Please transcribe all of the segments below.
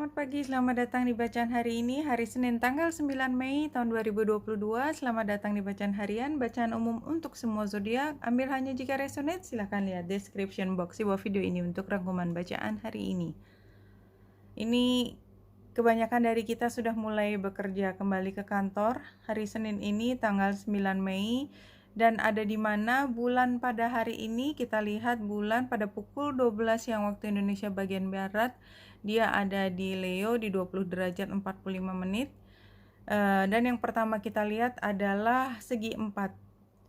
selamat pagi, selamat datang di bacaan hari ini, hari Senin tanggal 9 Mei tahun 2022. Selamat datang di bacaan harian, bacaan umum untuk semua zodiak. Ambil hanya jika resonate, silahkan lihat description box di bawah video ini untuk rangkuman bacaan hari ini. Ini kebanyakan dari kita sudah mulai bekerja kembali ke kantor hari Senin ini tanggal 9 Mei. Dan ada di mana bulan pada hari ini, kita lihat bulan pada pukul 12 siang waktu Indonesia bagian Barat. Dia ada di Leo di 20 derajat 45 menit. Dan yang pertama kita lihat adalah segi 4.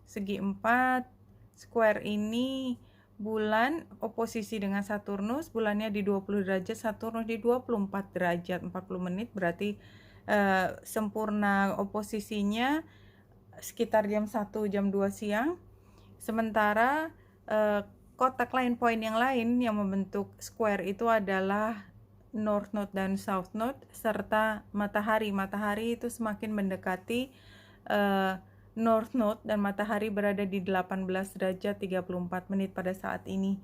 Segi 4, square ini bulan oposisi dengan Saturnus. Bulannya di 20 derajat, Saturnus di 24 derajat 40 menit. Berarti sempurna oposisinya sekitar jam 1, jam 2 siang. Sementara kotak line point yang lain yang membentuk square itu adalah North Node dan South Node serta matahari. Matahari itu semakin mendekati North Node dan matahari berada di 18 derajat 34 menit pada saat ini.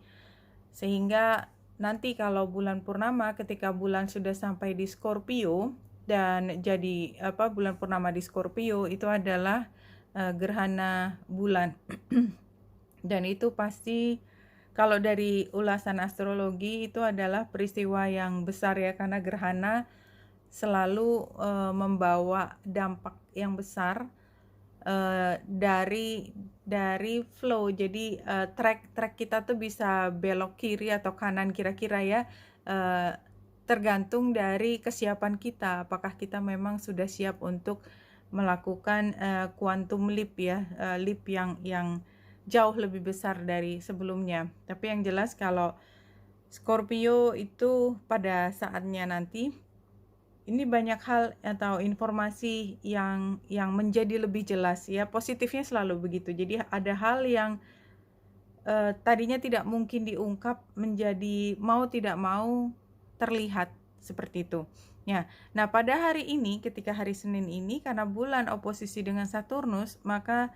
Sehingga nanti kalau bulan purnama, ketika bulan sudah sampai di Scorpio dan jadi bulan purnama di Scorpio itu adalah gerhana bulan. Dan itu pasti kalau dari ulasan astrologi itu adalah peristiwa yang besar ya, karena gerhana selalu membawa dampak yang besar dari flow. Jadi track kita tuh bisa belok kiri atau kanan kira-kira ya, tergantung dari kesiapan kita. Apakah kita memang sudah siap untuk melakukan quantum leap ya, leap yang jauh lebih besar dari sebelumnya. Tapi yang jelas kalau Scorpio itu pada saatnya nanti ini banyak hal atau informasi yang menjadi lebih jelas ya. Positifnya selalu begitu. Jadi ada hal yang tadinya tidak mungkin diungkap menjadi mau tidak mau terlihat seperti itu. Ya. Nah, pada hari ini ketika hari Senin ini karena bulan oposisi dengan Saturnus, maka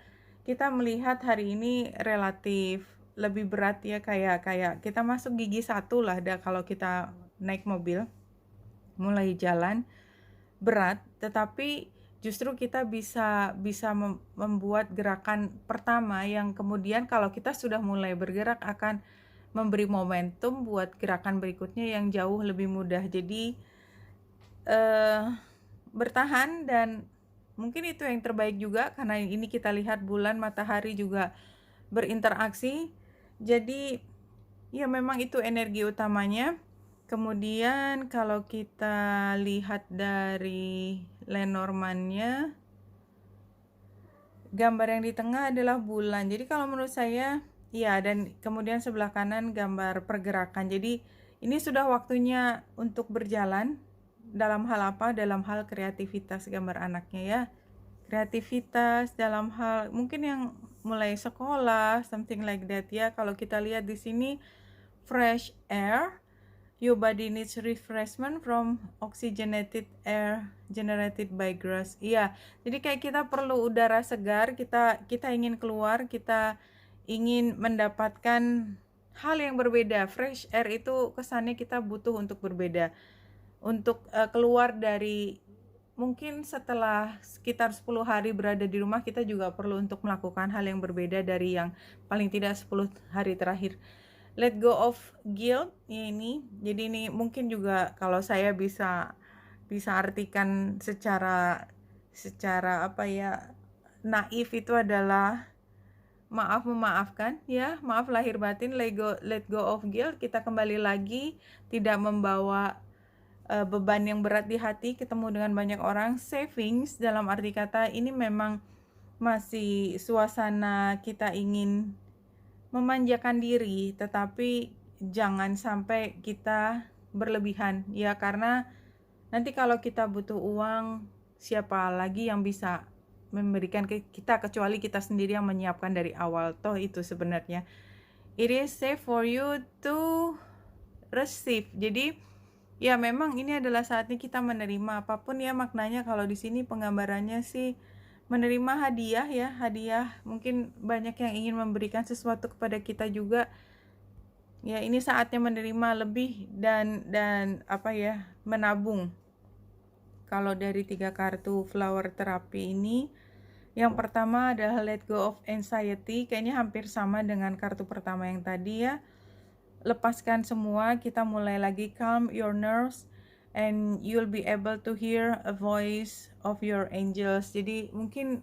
kita melihat hari ini relatif lebih berat ya, kayak kita masuk gigi 1 lah kalau kita naik mobil mulai jalan berat, tetapi justru kita bisa membuat gerakan pertama yang kemudian kalau kita sudah mulai bergerak akan memberi momentum buat gerakan berikutnya yang jauh lebih mudah. Jadi bertahan, dan mungkin itu yang terbaik juga karena ini kita lihat bulan matahari juga berinteraksi. Jadi ya memang itu energi utamanya. Kemudian kalau kita lihat dari Lenormandnya, gambar yang di tengah adalah bulan. Jadi kalau menurut saya ya, dan kemudian sebelah kanan gambar pergerakan. Jadi ini sudah waktunya untuk berjalan. Dalam hal apa? Dalam hal kreativitas gambar anaknya ya. Kreativitas dalam hal mungkin yang mulai sekolah, something like that ya. Kalau kita lihat di sini fresh air, your body needs refreshment from oxygenated air generated by grass. Iya, jadi kayak kita perlu udara segar, kita ingin keluar, kita ingin mendapatkan hal yang berbeda. Fresh air itu kesannya kita butuh untuk berbeda, untuk keluar dari mungkin setelah sekitar 10 hari berada di rumah, kita juga perlu untuk melakukan hal yang berbeda dari yang paling tidak 10 hari terakhir. Let go of guilt ini. Jadi ini mungkin juga kalau saya bisa artikan secara apa ya, naif itu adalah maaf memaafkan ya, maaf lahir batin. Let go of guilt, kita kembali lagi tidak membawa beban yang berat di hati, ketemu dengan banyak orang. Savings dalam arti kata ini memang masih suasana kita ingin memanjakan diri, tetapi jangan sampai kita berlebihan ya, karena nanti kalau kita butuh uang, siapa lagi yang bisa memberikan ke kita kecuali kita sendiri yang menyiapkan dari awal. Toh itu sebenarnya it is safe for you to receive. Jadi ya memang ini adalah saatnya kita menerima apapun ya maknanya. Kalau di sini penggambarannya sih menerima hadiah ya, hadiah. Mungkin banyak yang ingin memberikan sesuatu kepada kita juga. Ya, ini saatnya menerima lebih dan apa ya, menabung. Kalau dari 3 kartu flower terapi ini, yang pertama adalah let go of anxiety, kayaknya hampir sama dengan kartu pertama yang tadi ya. Lepaskan semua, kita mulai lagi, calm your nerves and you'll be able to hear a voice of your angels. Jadi mungkin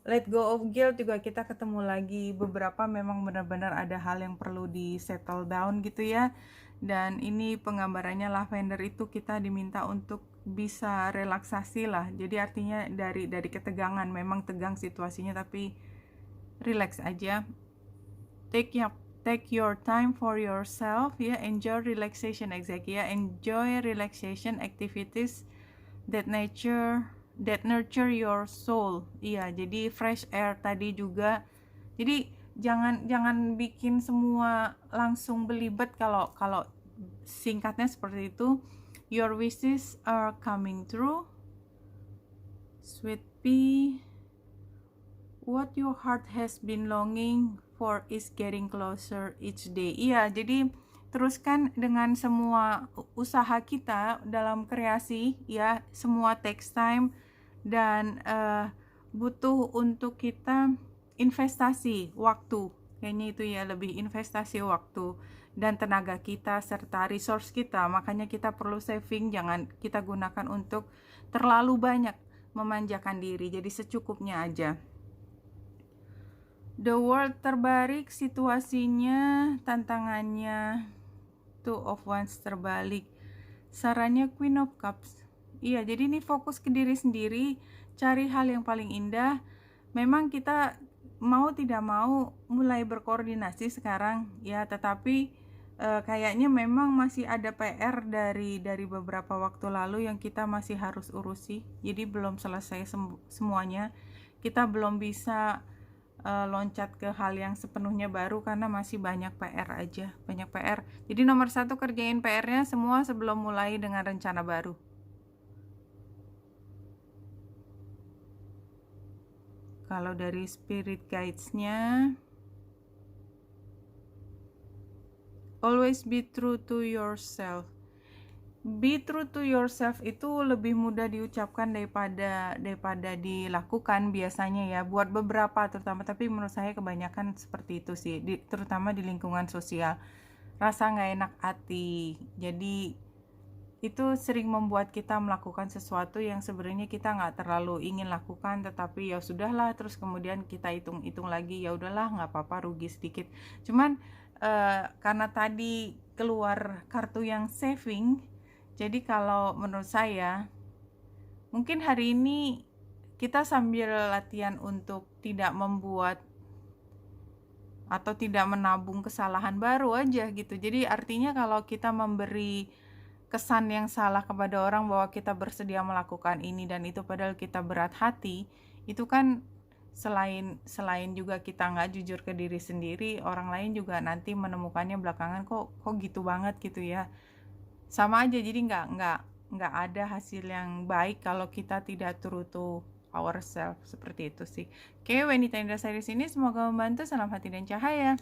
let go of guilt juga kita ketemu lagi, beberapa memang benar-benar ada hal yang perlu di settle down gitu ya. Dan ini penggambarannya lavender itu kita diminta untuk bisa relaksasi lah. Jadi artinya dari ketegangan, memang tegang situasinya tapi relax aja. Take your time for yourself ya, enjoy relaxation, exactly ya, enjoy relaxation activities that nurture your soul. Iya, jadi fresh air tadi juga. Jadi jangan bikin semua langsung belibet. Kalau singkatnya seperti itu. Your wishes are coming true. Sweet pea, what your heart has been longing for is getting closer each day. Iya, jadi teruskan dengan semua usaha kita dalam kreasi ya, semua takes time dan butuh untuk kita investasi waktu. Kayaknya itu ya, lebih investasi waktu dan tenaga kita serta resource kita. Makanya kita perlu saving, jangan kita gunakan untuk terlalu banyak memanjakan diri. Jadi secukupnya aja. The world terbalik situasinya, tantangannya. Two of Wands terbalik. Sarannya Queen of Cups. Iya, jadi ini fokus ke diri sendiri, cari hal yang paling indah. Memang kita mau tidak mau mulai berkoordinasi sekarang ya, tetapi kayaknya memang masih ada PR dari beberapa waktu lalu yang kita masih harus urusi. Jadi belum selesai semuanya. Kita belum bisa loncat ke hal yang sepenuhnya baru karena masih banyak PR aja, banyak PR. Jadi nomor 1 kerjain PR-nya semua sebelum mulai dengan rencana baru. Kalau dari spirit guides-nya, always be true to yourself. Be true to yourself itu lebih mudah diucapkan daripada dilakukan biasanya ya, buat beberapa terutama, tapi menurut saya kebanyakan seperti itu sih, terutama di lingkungan sosial. Rasa nggak enak hati, jadi itu sering membuat kita melakukan sesuatu yang sebenarnya kita nggak terlalu ingin lakukan, tetapi ya sudahlah, terus kemudian kita hitung-hitung lagi, ya udahlah nggak apa-apa, rugi sedikit. Cuman karena tadi keluar kartu yang saving, jadi kalau menurut saya mungkin hari ini kita sambil latihan untuk tidak membuat atau tidak menabung kesalahan baru aja gitu. Jadi artinya kalau kita memberi kesan yang salah kepada orang bahwa kita bersedia melakukan ini dan itu padahal kita berat hati, itu kan selain juga kita nggak jujur ke diri sendiri, orang lain juga nanti menemukannya belakangan, kok gitu banget gitu ya. Sama aja, jadi nggak ada hasil yang baik kalau kita tidak true to ourselves, seperti itu sih. Oke, wanita Indra Series ini semoga membantu. Salam hati dan cahaya.